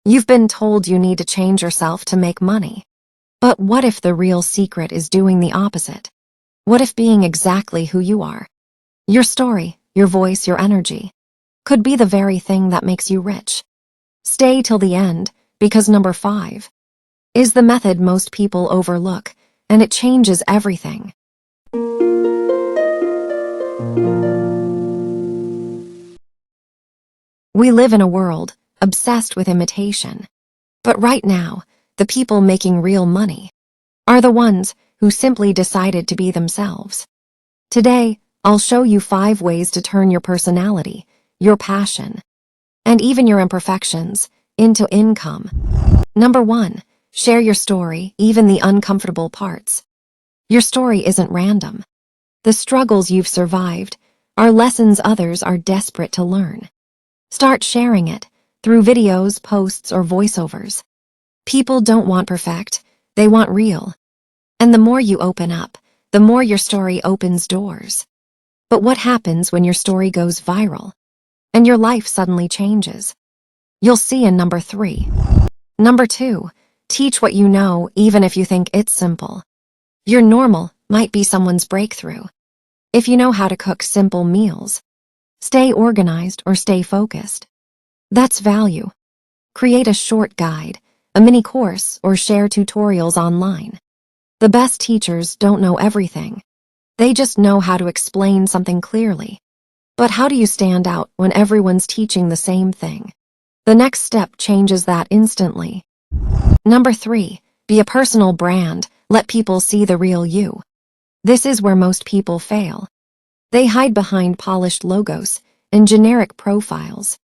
You've been told you need to change yourself to make money. But what if the real secret is doing the opposite? What if being exactly who you are, your story, your voice, your energy, could be the very thing that makes you rich? Stay till the end, because number 5 is the method most people overlook, and it changes everything. We live in a world obsessed with imitation. But right now, the people making real money are the ones who simply decided to be themselves. Today, I'll show you 5 ways to turn your personality, your passion, and even your imperfections into income. Number 1, share your story, even the uncomfortable parts. Your story isn't random. The struggles you've survived are lessons others are desperate to learn. Start sharing it through videos, posts, or voiceovers. People don't want perfect, they want real. And the more you open up, the more your story opens doors. But what happens when your story goes viral and your life suddenly changes? You'll see in number 3. Number 2, teach what you know even if you think it's simple. Your normal might be someone's breakthrough. If you know how to cook simple meals, stay organized or stay focused, that's value. Create a short guide, a mini course, or share tutorials online. The best teachers don't know everything. They just know how to explain something clearly. But how do you stand out when everyone's teaching the same thing? The next step changes that instantly. Number 3, be a personal brand. Let people see the real you. This is where most people fail. They hide behind polished logos and generic profiles.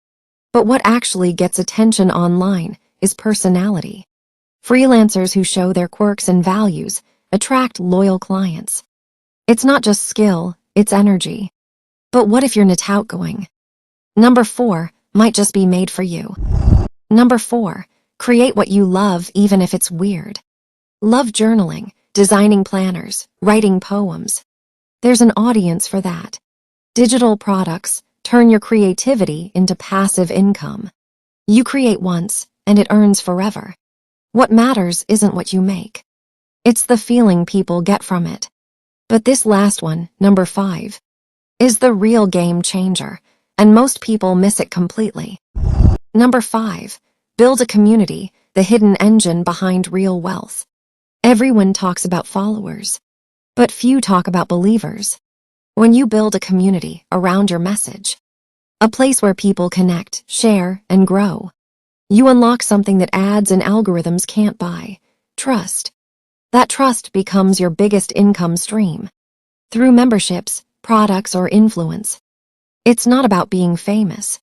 But what actually gets attention online is personality. Freelancers who show their quirks and values attract loyal clients. It's not just skill, it's energy. But what if you're not outgoing? Number 4 might just be made for you. Number 4, create what you love even if it's weird. Love journaling, designing planners, writing poems. There's an audience for that. Digital products turn your creativity into passive income. You create once, and it earns forever. What matters isn't what you make. It's the feeling people get from it. But this last one, number 5, is the real game changer, and most people miss it completely. Number 5, build a community, the hidden engine behind real wealth. Everyone talks about followers, but few talk about believers. When you build a community around your message, a place where people connect, share, and grow, you unlock something that ads and algorithms can't buy: trust. That trust becomes your biggest income stream. Through memberships, products, or influence. It's not about being famous.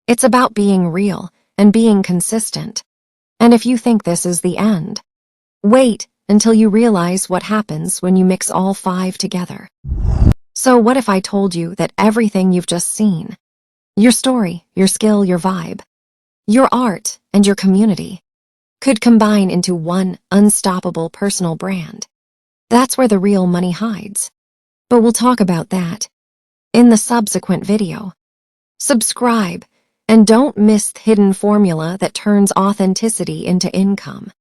It's about being real and being consistent. And if you think this is the end, wait until you realize what happens when you mix all 5 together. So what if I told you that everything you've just seen, your story, your skill, your vibe, your art, and your community, could combine into one unstoppable personal brand? That's where the real money hides. But we'll talk about that in the subsequent video. Subscribe, and don't miss the hidden formula that turns authenticity into income.